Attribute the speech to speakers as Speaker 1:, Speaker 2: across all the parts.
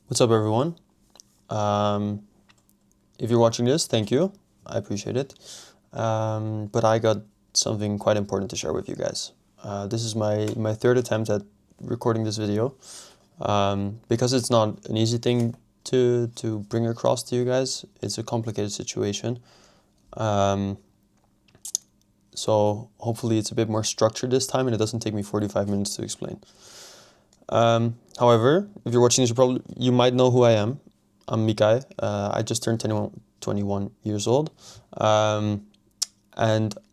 Speaker 1: What's up, everyone? Um, if you're watching this, thank you. I appreciate it. But I got something quite important to share with you guys. This is my third attempt at recording this video because it's not an easy thing to bring across to you guys. It's a complicated situation. Um, so hopefully it's a bit more structured this time and it doesn't take me 45 minutes to explain. However, if you're watching this, you might know who I am. I'm Mikai. I just turned 21 years old, and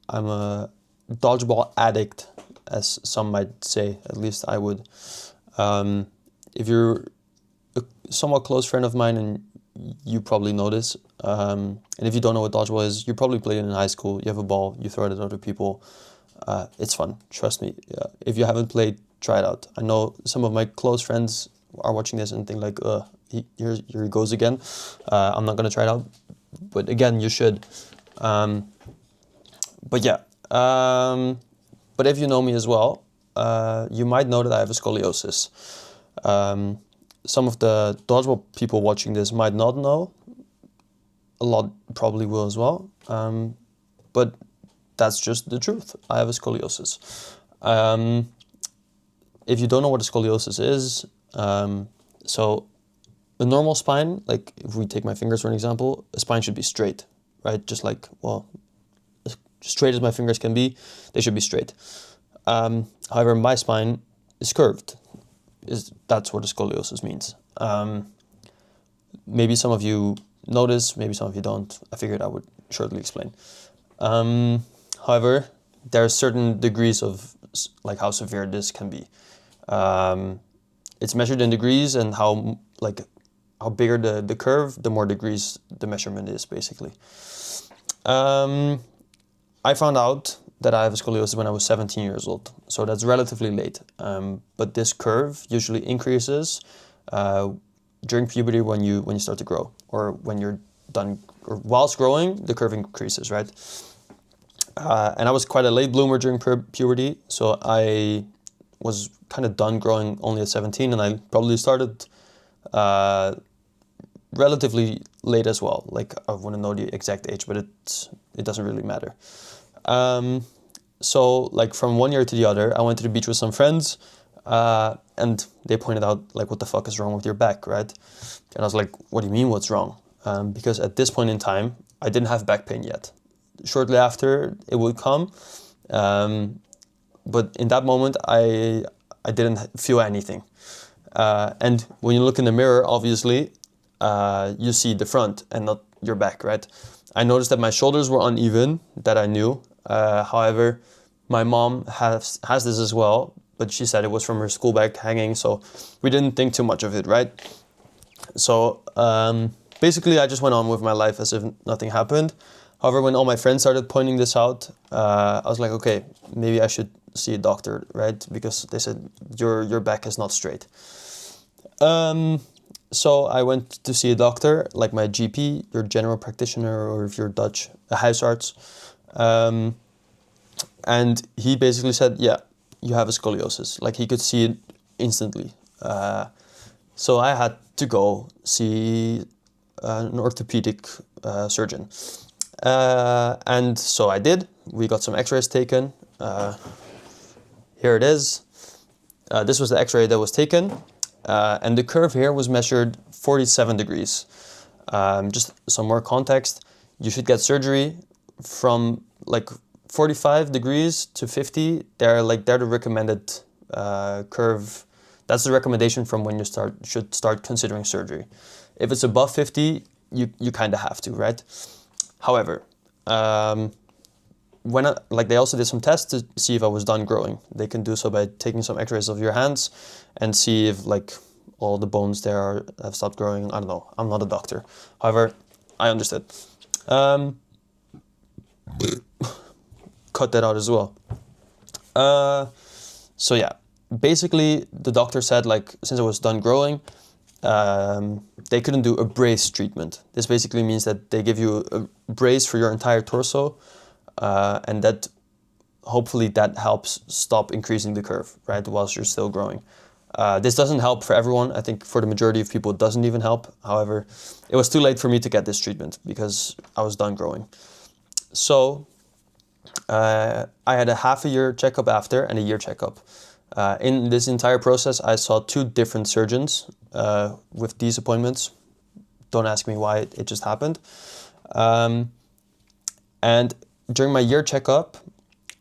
Speaker 1: I'm a dodgeball addict, as some might say. At least I would. If you're a somewhat close friend of mine, and you probably know this, and if you don't know what dodgeball is, you probably played it in high school. You have a ball, you throw it at other people. It's fun. Trust me. If you haven't played, try it out. I know some of my close friends are watching this and think like, here he goes again. I'm not gonna try it out, but again, you should. But yeah, but if you know me as well, you might know that I have a scoliosis. Some of the dodgeball people watching this might not know. A lot probably will as well. But that's just the truth. I have a scoliosis. If you don't know what a scoliosis is, so a normal spine, like if we take my fingers for an example, a spine should be straight, right? Just like, well, as straight as my fingers can be, they should be straight. However, my spine is curved. That's what a scoliosis means. Maybe some of you know this, maybe some of you don't. I figured I would shortly explain. However, there are certain degrees of like how severe this can be. It's measured in degrees, and how bigger the curve, the more degrees the measurement is, basically. I found out that I have a scoliosis when I was 17 years old, so that's relatively late. But this curve usually increases during puberty when you start to grow, or when you're done, or whilst growing, the curve increases, right? And I was quite a late bloomer during puberty, so I was kind of done growing only at 17, and I probably started relatively late as well. Like, I wouldn't know the exact age, but it doesn't really matter. So like from one year to the other, I went to the beach with some friends, and they pointed out like, what the fuck is wrong with your back, right? And I was like, what do you mean what's wrong? Because at this point in time, I didn't have back pain yet. Shortly after, it would come, but in that moment, I didn't feel anything. And when you look in the mirror, obviously, you see the front and not your back, right? I noticed that my shoulders were uneven, that I knew. However, my mom has this as well, but she said it was from her school bag hanging, so we didn't think too much of it, right? So basically, I just went on with my life as if nothing happened. However, when all my friends started pointing this out, I was like, okay, maybe I should see a doctor, right? Because they said your back is not straight. So I went to see a doctor, like my GP, your general practitioner, or if you're Dutch, a huisarts. And he basically said, yeah, you have a scoliosis. Like, he could see it instantly. So I had to go see an orthopedic surgeon. And so I did. We got some x-rays taken. Here it is. This was the x-ray that was taken. And the curve here was measured 47 degrees. Just some more context. You should get surgery from like 45 degrees to 50. They're the recommended curve. That's the recommendation from when you should start considering surgery. If it's above 50, you kind of have to, right? However, they also did some tests to see if I was done growing. They can do so by taking some x-rays of your hands and see if like all the bones there have stopped growing. I don't know. I'm not a doctor. However, I understood. Cut that out as well. So yeah, basically the doctor said, like, since I was done growing, they couldn't do a brace treatment. This basically means that they give you a brace for your entire torso, and that hopefully that helps stop increasing the curve, right, whilst you're still growing. This doesn't help for everyone. I think for the majority of people, it doesn't even help. However, it was too late for me to get this treatment because I was done growing. So I had a half a year checkup after and a year checkup. In this entire process, I saw 2 different surgeons with these appointments. Don't ask me why, it just happened. And during my year checkup,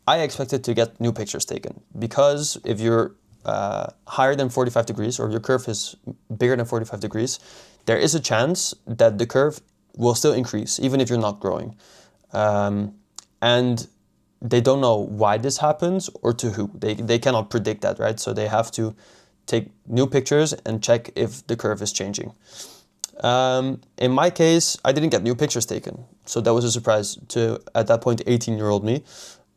Speaker 1: I expected to get new pictures taken because if you're higher than 45 degrees or your curve is bigger than 45 degrees, there is a chance that the curve will still increase even if you're not growing. And they don't know why this happens or to who. They cannot predict that, right? So they have to take new pictures and check if the curve is changing. In my case, I didn't get new pictures taken. So that was a surprise to, at that point, 18-year-old me.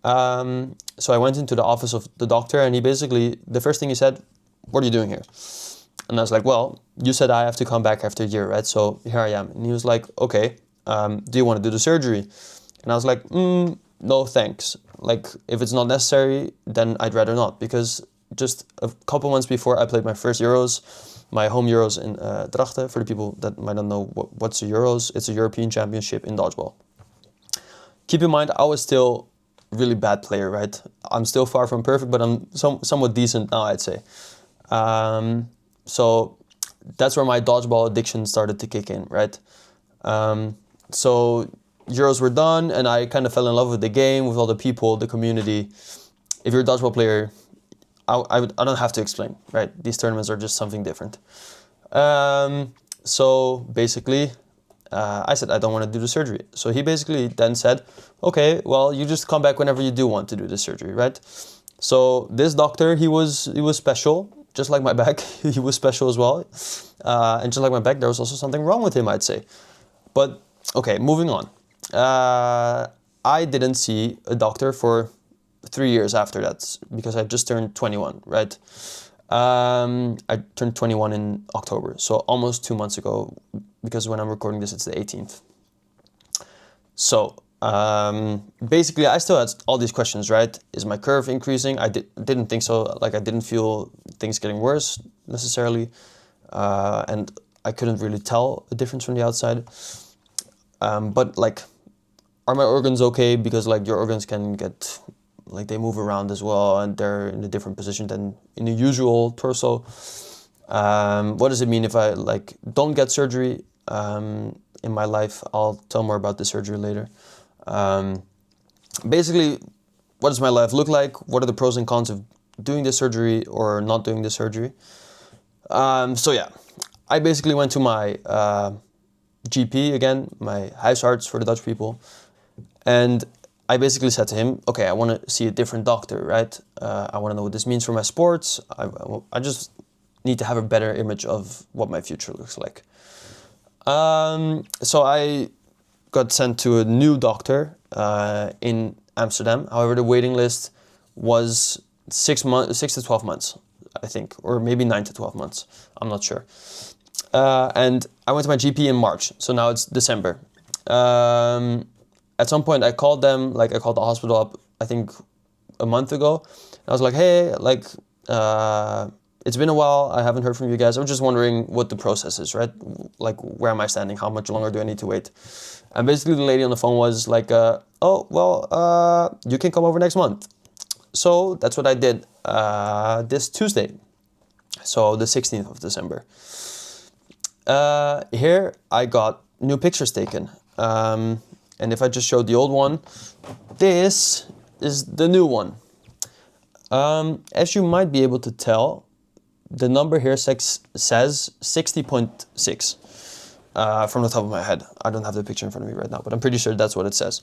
Speaker 1: So I went into the office of the doctor and he basically, the first thing he said, "What are you doing here?" And I was like, "Well, you said I have to come back after a year, right? So here I am." And he was like, "Okay, do you want to do the surgery?" And I was like, "No, thanks. Like, if it's not necessary, then I'd rather not." Because just a couple months before I played my first Euros, my home Euros in Drachten. For the people that might not know what's the Euros, it's a European Championship in dodgeball. Keep in mind, I was still really bad player, right? I'm still far from perfect, but I'm somewhat decent now, I'd say. So that's where my dodgeball addiction started to kick in, right? So Euros were done and I kind of fell in love with the game, with all the people, the community. If you're a dodgeball player, I don't have to explain, right? These tournaments are just something different. So basically, I said, I don't want to do the surgery. So he basically then said, "Okay, well, you just come back whenever you do want to do the surgery, right?" So this doctor, he was special, just like my back. He was special as well. And just like my back, there was also something wrong with him, I'd say. But okay, moving on. I didn't see a doctor for 3 years after that because I just turned 21, right? I turned 21 in October, so almost 2 months ago, because when I'm recording this, it's the 18th. So basically, I still had all these questions, right? Is my curve increasing? I didn't think so. Like, I didn't feel things getting worse necessarily, and I couldn't really tell a difference from the outside. But like, are my organs okay? Because like your organs can get, like, they move around as well and they're in a different position than in the usual torso. What does it mean if I like don't get surgery in my life? I'll tell more about the surgery later. Basically, what does my life look like? What are the pros and cons of doing this surgery or not doing this surgery? So yeah, I basically went to my GP again, my huisarts for the Dutch people, and I basically said to him, "Okay, I want to see a different doctor, right? I want to know what this means for my sports. I just need to have a better image of what my future looks like." So I got sent to a new doctor in Amsterdam. However, the waiting list was 6 to 12 months, I think, or maybe 9 to 12 months. I'm not sure. And I went to my GP in March, so now it's December. At some point I called them, like I called the hospital up, I think a month ago. I was like, "Hey, like, it's been a while, I haven't heard from you guys. I'm just wondering what the process is, right? Like, where am I standing? How much longer do I need to wait?" And basically the lady on the phone was like, "Oh, well, you can come over next month." So that's what I did this Tuesday. So the 16th of December. Here I got new pictures taken. And if I just showed the old one, this is the new one. As you might be able to tell, the number here says 60.6 from the top of my head. I don't have the picture in front of me right now, but I'm pretty sure that's what it says.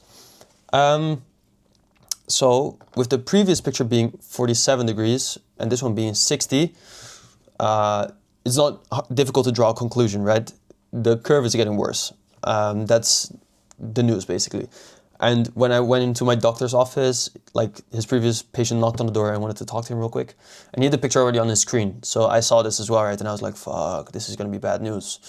Speaker 1: So with the previous picture being 47 degrees and this one being 60, it's not difficult to draw a conclusion, right? The curve is getting worse. That's the news, basically. And when I went into my doctor's office, like, his previous patient knocked on the door and I wanted to talk to him real quick. And he had the picture already on his screen. So I saw this as well, right? And I was like, fuck, this is going to be bad news.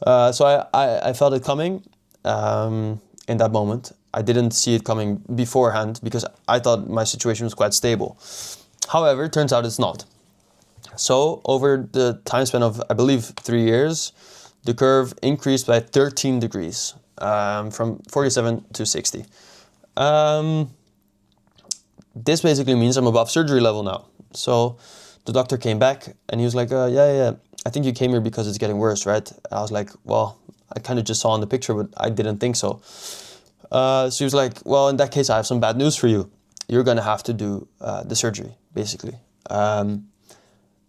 Speaker 1: So I felt it coming in that moment. I didn't see it coming beforehand because I thought my situation was quite stable. However, it turns out it's not. So over the time span of, I believe, 3 years, the curve increased by 13 degrees, from 47 to 60. This basically means I'm above surgery level now. So the doctor came back and he was like, yeah, I think you came here because it's getting worse, right? I was like, well, I kind of just saw in the picture, but I didn't think so. So he was like, well, in that case, I have some bad news for you. You're going to have to do the surgery, basically.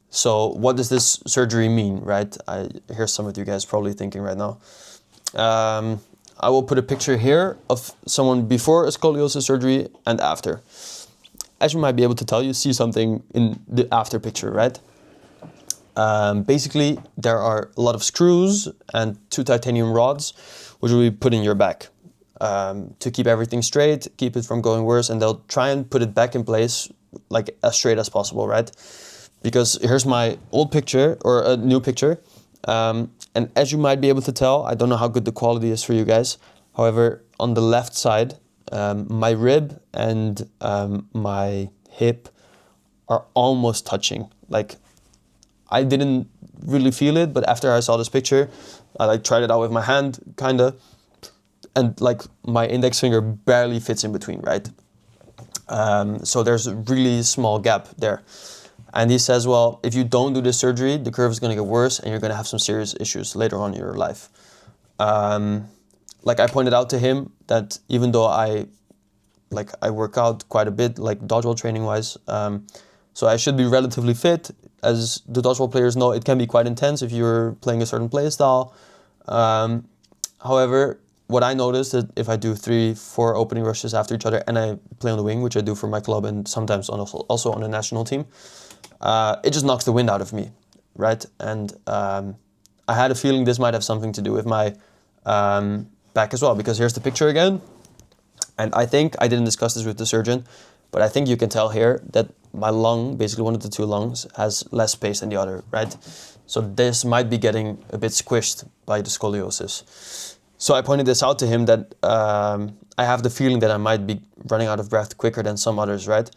Speaker 1: So what does this surgery mean, right? I hear some of you guys probably thinking right now. I will put a picture here of someone before a scoliosis surgery and after. As you might be able to tell, you see something in the after picture, right? Basically, there are a lot of screws and 2 titanium rods, which will be put in your back to keep everything straight, keep it from going worse, and they'll try and put it back in place like as straight as possible, right? Because here's my old picture, or a new picture, and as you might be able to tell, I don't know how good the quality is for you guys. However, on the left side, my rib and my hip are almost touching. Like, I didn't really feel it, but after I saw this picture, I like tried it out with my hand, kinda, and like my index finger barely fits in between, right? So there's a really small gap there. And he says, well, if you don't do this surgery, the curve is gonna get worse and you're gonna have some serious issues later on in your life. Like I pointed out to him that even though I work out quite a bit, like dodgeball training wise, so I should be relatively fit. As the dodgeball players know, it can be quite intense if you're playing a certain play style. However, what I noticed that if I do 3-4 opening rushes after each other and I play on the wing, which I do for my club and sometimes also on the national team, it just knocks the wind out of me, right? And I had a feeling this might have something to do with my back as well, because here's the picture again. And I think, I didn't discuss this with the surgeon, but I think you can tell here that my lung, basically one of the 2 lungs, has less space than the other, right? So this might be getting a bit squished by the scoliosis. So I pointed this out to him that I have the feeling that I might be running out of breath quicker than some others, right?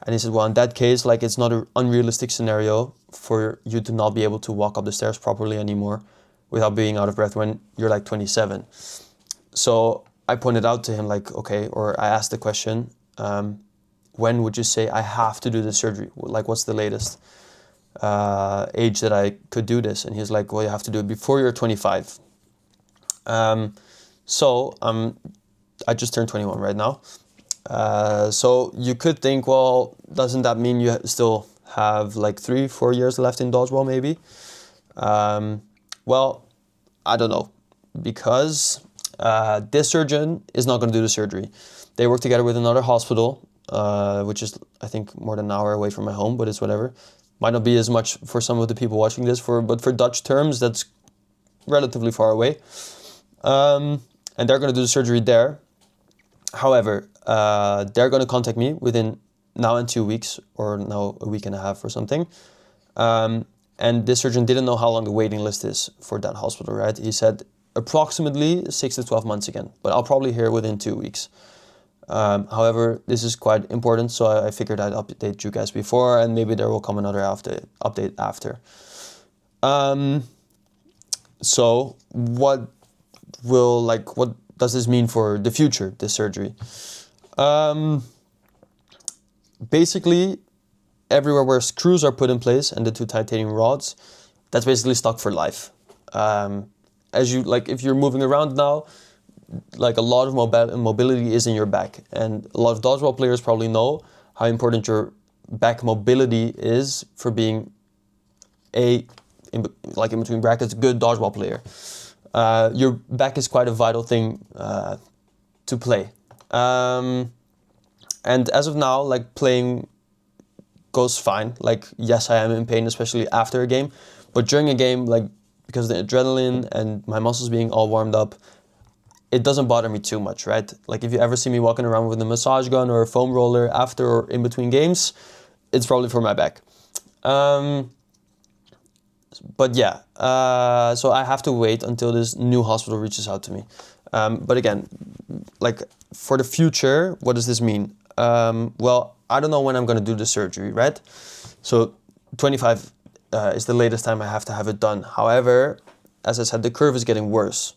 Speaker 1: And he said, well, in that case, like it's not an unrealistic scenario for you to not be able to walk up the stairs properly anymore without being out of breath when you're like 27. So I pointed out to him like, okay, or I asked the question, when would you say I have to do the surgery? Like, what's the latest age that I could do this? And he's like, well, you have to do it before you're 25. I just turned 21 right now. So you could think, well, doesn't that mean you still have like 3-4 years left in dodgeball maybe? Well, I don't know, because this surgeon is not going to do the surgery. They work together with another hospital, which is, I think, more than an hour away from my home, but it's whatever. Might not be as much for some of the people watching this, but for Dutch terms, that's relatively far away. And they're going to do the surgery there. However, they're going to contact me within now and 2 weeks, or now a week and a half or something. And this surgeon didn't know how long the waiting list is for that hospital, right? He said approximately 6 to 12 months again, but I'll probably hear within 2 weeks. However, this is quite important, so I figured I'd update you guys before, and maybe there will come another update after. So what does this mean for the future, this surgery? Basically, everywhere where screws are put in place and the 2 titanium rods, that's basically stuck for life. If you're moving around now, like a lot of mobility is in your back, and a lot of dodgeball players probably know how important your back mobility is for being in between brackets, good dodgeball player. Your back is quite a vital thing to play. And as of now, like, playing goes fine. Like, yes, I am in pain, especially after a game, but during a game, like, because of the adrenaline and my muscles being all warmed up, it doesn't bother me too much, right? Like, if you ever see me walking around with a massage gun or a foam roller after or in between games, it's probably for my back. But yeah, so I have to wait until this new hospital reaches out to me. But again, like, for the future, what does this mean? Well, I don't know when I'm going to do the surgery, right? So 25 is the latest time I have to have it done. However, as I said, the curve is getting worse.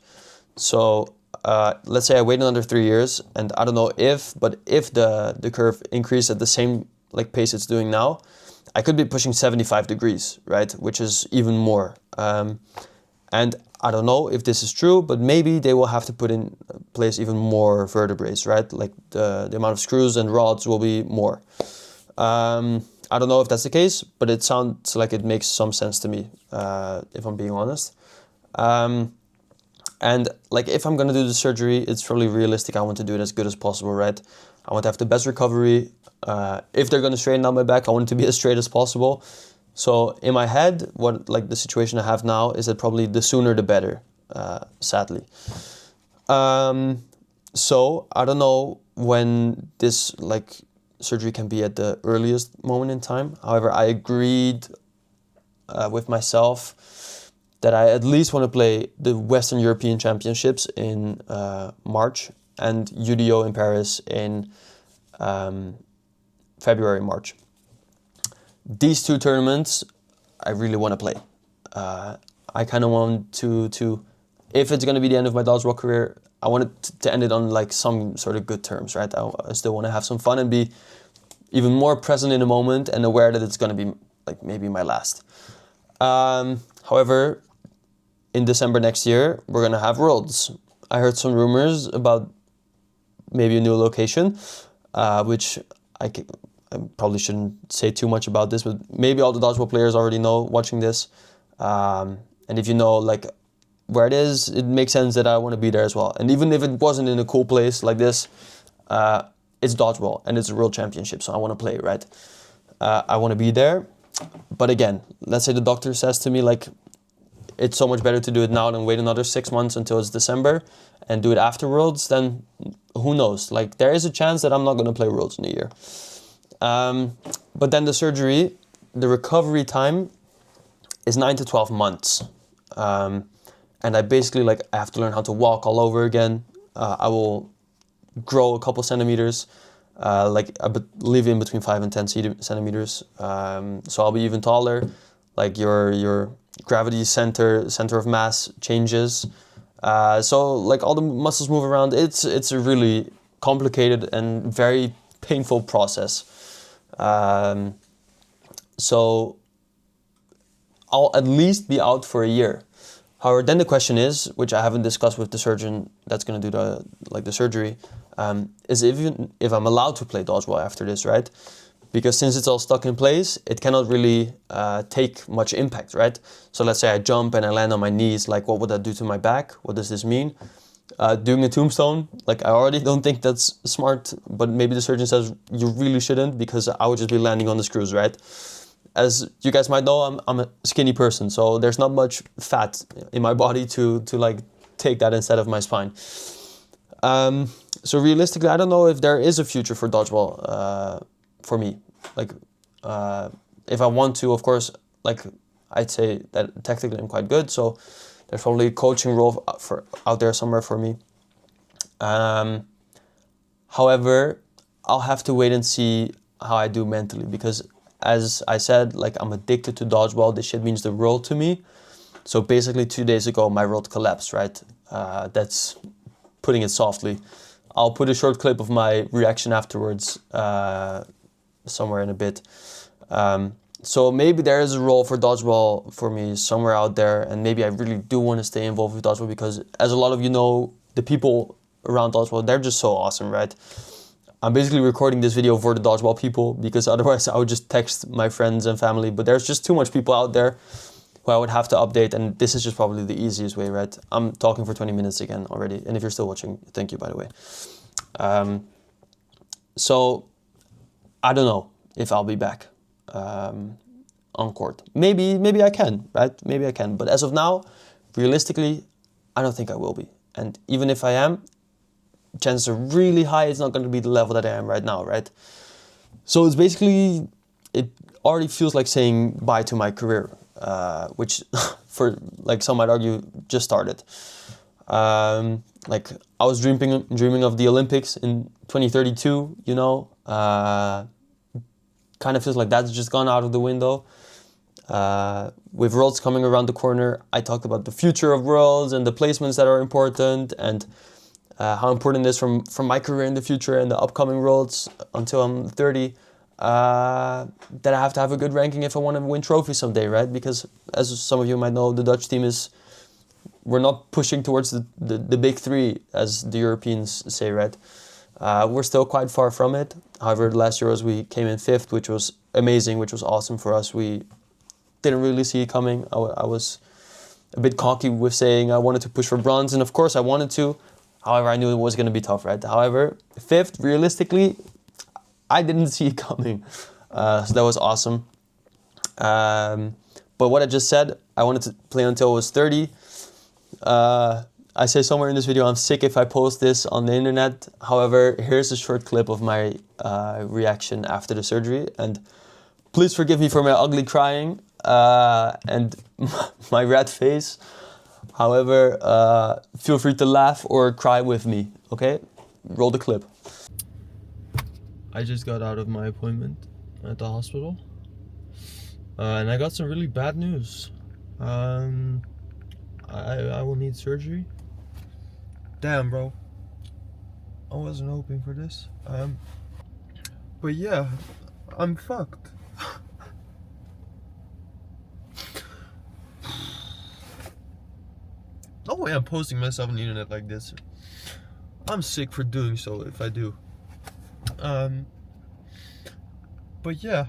Speaker 1: So let's say I wait another 3 years, and I don't know if the curve increases at the same like pace it's doing now, I could be pushing 75 degrees, right? Which is even more. And I don't know if this is true, but maybe they will have to put in place even more vertebrae, right? Like the amount of screws and rods will be more. I don't know if that's the case, but it sounds like it makes some sense to me, if I'm being honest. And like if I'm gonna do the surgery, it's probably realistic. I want to do it as good as possible, right? I want to have the best recovery. If they're gonna straighten out my back, I want it to be as straight as possible. So in my head, what like the situation I have now is that probably the sooner the better, sadly. So I don't know when this like surgery can be at the earliest moment in time. However, I agreed with myself that I at least want to play the Western European Championships in March and UDO in Paris in February, March. These two tournaments, I really want to play. I kind of want to, if it's going to be the end of my dodgeball career, I want it to end it on like some sort of good terms, right? I still want to have some fun and be even more present in the moment and aware that it's going to be like maybe my last. However, in December next year, we're going to have Worlds. I heard some rumors about maybe a new location, which I probably shouldn't say too much about this, but maybe all the dodgeball players already know watching this. And if you know like where it is, it makes sense that I want to be there as well. And even if it wasn't in a cool place like this, it's dodgeball and it's a world championship, so I want to play, right? I want to be there. But again, let's say the doctor says to me like, it's so much better to do it now than wait another 6 months until it's December and do it after Worlds, then who knows? Like there is a chance that I'm not going to play Worlds in a year. But then the surgery, the recovery time is 9 to 12 months. And I basically like, I have to learn how to walk all over again. I will grow a couple centimeters, like I live in between 5 and 10 centimeters. So I'll be even taller. Like your gravity center of mass changes. So like all the muscles move around. It's a really complicated and very painful process. So I'll at least be out for a year. However, then the question is, which I haven't discussed with the surgeon that's going to do the surgery, is if I'm allowed to play dodgeball after this, right? Because since it's all stuck in place, it cannot really take much impact, right? So let's say I jump and I land on my knees, like what would that do to my back? What does this mean? Doing a tombstone, like I already don't think that's smart, but maybe the surgeon says you really shouldn't because I would just be landing on the screws, right? As you guys might know, I'm a skinny person, so there's not much fat in my body to like take that instead of my spine. So realistically, I don't know if there is a future for dodgeball for me. Like, if I want to, of course, like I'd say that technically I'm quite good, so there's probably a coaching role out there somewhere for me. However, I'll have to wait and see how I do mentally because, as I said, like I'm addicted to dodgeball. This shit means the world to me. So basically 2 days ago, my world collapsed, right? That's putting it softly. I'll put a short clip of my reaction afterwards somewhere in a bit. So maybe there is a role for dodgeball for me somewhere out there, and maybe I really do want to stay involved with dodgeball because, as a lot of you know, the people around dodgeball, they're just so awesome, right? I'm basically recording this video for the dodgeball people because otherwise I would just text my friends and family, but there's just too much people out there who I would have to update, and this is just probably the easiest way, right? I'm talking for 20 minutes again already, and if you're still watching, thank you, by the way. So I don't know if I'll be back on court. Maybe I can, right? Maybe I can, but as of now, realistically, I don't think I will be. And even if I am, chances are really high it's not going to be the level that I am right now, right? So it's basically, it already feels like saying bye to my career, which for like some might argue just started. Like I was dreaming of the Olympics in 2032, you know, kind of feels like that's just gone out of the window. With Worlds coming around the corner, I talked about the future of Worlds and the placements that are important, and how important it is from my career in the future and the upcoming Worlds until I'm 30. That I have to have a good ranking if I want to win trophies someday, right? Because as some of you might know, the Dutch team we're not pushing towards the big three, as the Europeans say, right? We're still quite far from it. However, the last Euros we came in 5th, which was amazing, which was awesome for us. We didn't really see it coming. I was a bit cocky with saying I wanted to push for bronze, and of course I wanted to. However, I knew it was going to be tough, right? However, 5th, realistically, I didn't see it coming. So that was awesome. But what I just said, I wanted to play until I was 30. I say somewhere in this video, I'm sick if I post this on the internet. However, here's a short clip of my reaction after the surgery. And please forgive me for my ugly crying and my red face. However, feel free to laugh or cry with me, okay? Roll the clip. I just got out of my appointment at the hospital. And I got some really bad news. I will need surgery. Damn, bro. I wasn't hoping for this. But yeah, I'm fucked. No way I'm posting myself on the internet like this. I'm sick for doing so if I do. But yeah.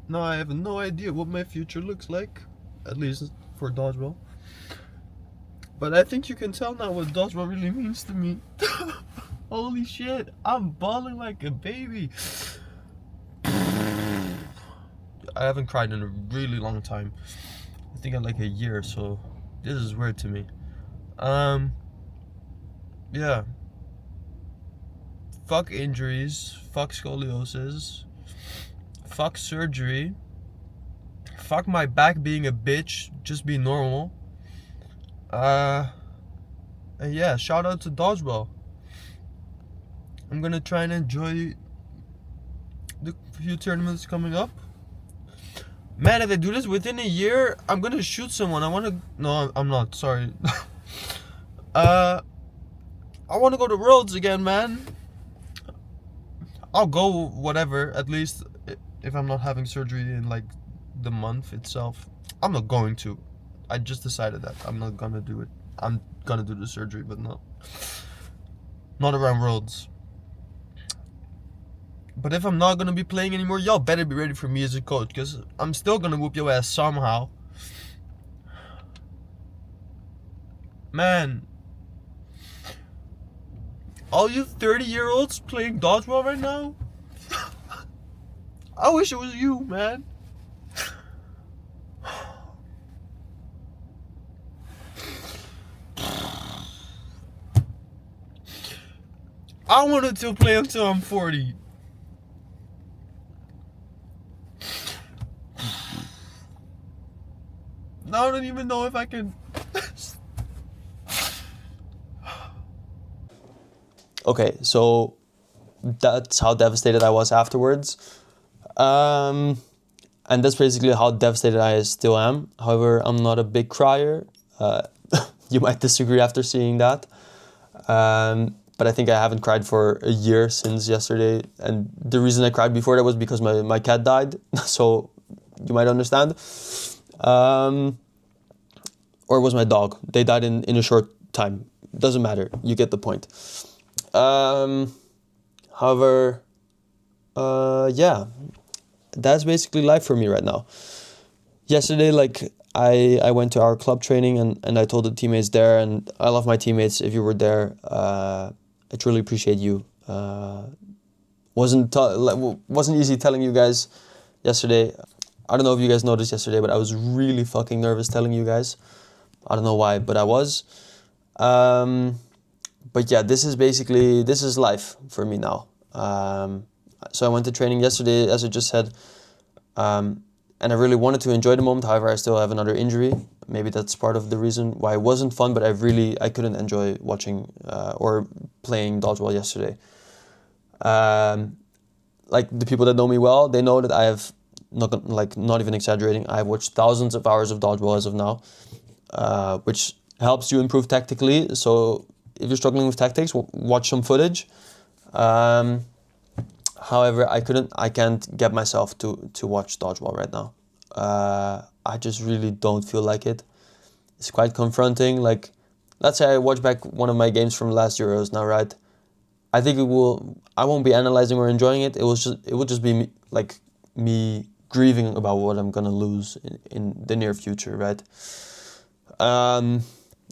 Speaker 1: Now I have no idea what my future looks like. At least for dodgeball. But I think you can tell now what dodgeball really means to me. Holy shit, I'm bawling like a baby. I haven't cried in a really long time. I think in like a year, so this is weird to me. Yeah. Fuck injuries, fuck scoliosis, fuck surgery, fuck my back being a bitch, just be normal. And yeah, shout out to dodgeball. I'm gonna try and enjoy the few tournaments coming up. Man, if I do this within a year, I'm gonna shoot someone. No, I'm not, sorry. I wanna go to Worlds again, man. I'll go whatever, at least if I'm not having surgery in like the month itself. I'm not going to. I just decided that I'm not gonna do it. I'm gonna do the surgery, but not around Worlds. But if I'm not gonna be playing anymore, y'all better be ready for me as a coach, because I'm still gonna whoop your ass somehow. Man, all you 30-year-olds playing dodgeball right now, I wish it was you, man. I wanted to play until I'm 40. Now I don't even know if I can. Okay, so that's how devastated I was afterwards. And that's basically how devastated I still am. However, I'm not a big crier. You might disagree after seeing that. But I think I haven't cried for a year since yesterday. And the reason I cried before that was because my cat died. So you might understand. Or it was my dog. They died in a short time. Doesn't matter. You get the point. However, yeah, that's basically life for me right now. Yesterday, like, I went to our club training and I told the teammates there, and I love my teammates. If you were there, I truly appreciate you. Wasn't easy telling you guys yesterday. I don't know if you guys noticed yesterday, but I was really fucking nervous telling you guys. I don't know why, but I was. But yeah, this is life for me now. So I went to training yesterday, as I just said, and I really wanted to enjoy the moment. However, I still have another injury. Maybe that's part of the reason why it wasn't fun, but I couldn't enjoy watching or playing dodgeball yesterday. Like, the people that know me well, they know that I have not even exaggerating. I've watched thousands of hours of dodgeball as of now, which helps you improve tactically. So if you're struggling with tactics, watch some footage. However, I can't get myself to watch dodgeball right now. I just really don't feel like it. It's quite confronting. Like, let's say I watch back one of my games from last Euros now, right? I think I won't be analyzing or enjoying it. It will just be me grieving about what I'm gonna lose in the near future, right?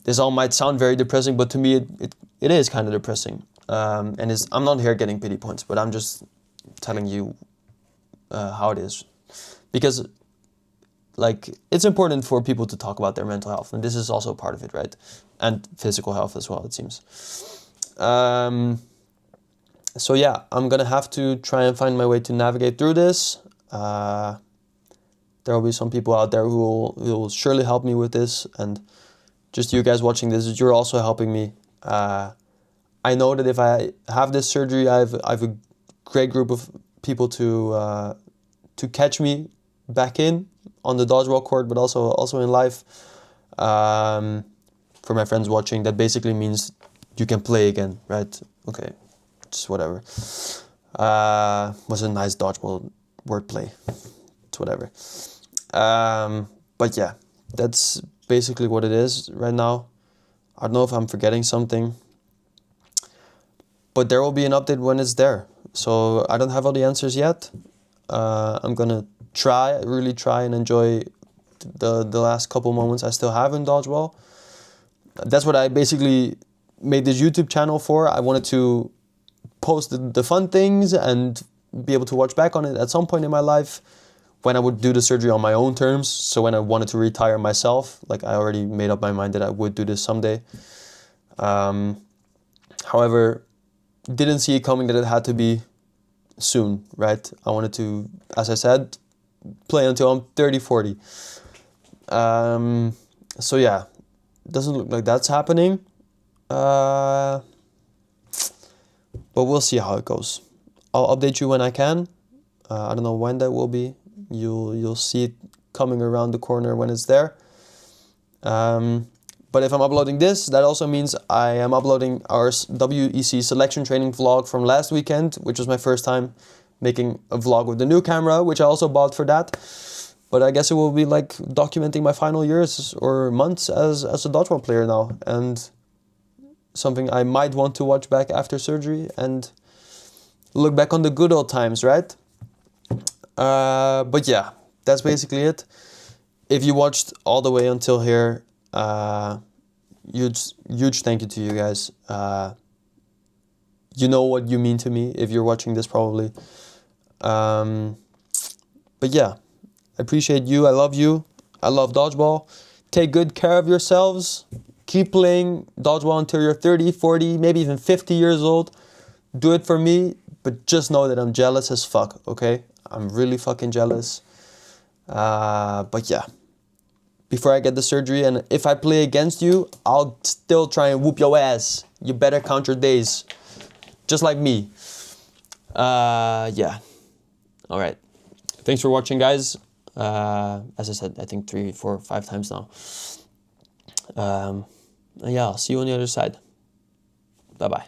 Speaker 1: This all might sound very depressing, but to me it is kind of depressing. And I'm not here getting pity points, but I'm just telling you how it is, because like it's important for people to talk about their mental health, and this is also part of it, right? And physical health as well, it seems. So yeah, I'm gonna have to try and find my way to navigate through this. There will be some people out there who will surely help me with this, and just you guys watching this, you're also helping me. I know that if I have this surgery, I have a great group of people to catch me back in on the dodgeball court, but also in life. For my friends watching, that basically means you can play again, right? Okay, just whatever. Was a nice dodgeball wordplay. It's whatever. But yeah, that's basically what it is right now. I don't know if I'm forgetting something, but there will be an update when it's there. So I don't have all the answers yet. I'm gonna really try and enjoy the last couple moments I still have in dodgeball. That's what I basically made this YouTube channel for. I wanted to post the fun things and be able to watch back on it at some point in my life when I would do the surgery on my own terms. So when I wanted to retire myself, like I already made up my mind that I would do this someday. However, didn't see it coming that it had to be soon, right? I wanted to, as I said, play until I'm 30, 40. So yeah, doesn't look like that's happening. But we'll see how it goes. I'll update you when I can. I don't know when that will be. You'll see it coming around the corner when it's there. But if I'm uploading this, that also means I am uploading our WEC selection training vlog from last weekend, which was my first time making a vlog with the new camera, which I also bought for that. But I guess it will be like documenting my final years or months as a dodgeball player now, and something I might want to watch back after surgery and look back on the good old times, right? But yeah, that's basically it. If you watched all the way until here, huge thank you to you guys. You know what you mean to me if you're watching this probably. But yeah, I appreciate you. I love you. I love dodgeball. Take good care of yourselves. Keep playing dodgeball until you're 30, 40, maybe even 50 years old. Do it for me, but just know that I'm jealous as fuck, okay? I'm really fucking jealous. But yeah, before I get the surgery, and if I play against you, I'll still try and whoop your ass. You better count your days. Just like me. Yeah. All right. Thanks for watching, guys. As I said, I think 3, 4, 5 times now. Yeah, I'll see you on the other side. Bye-bye.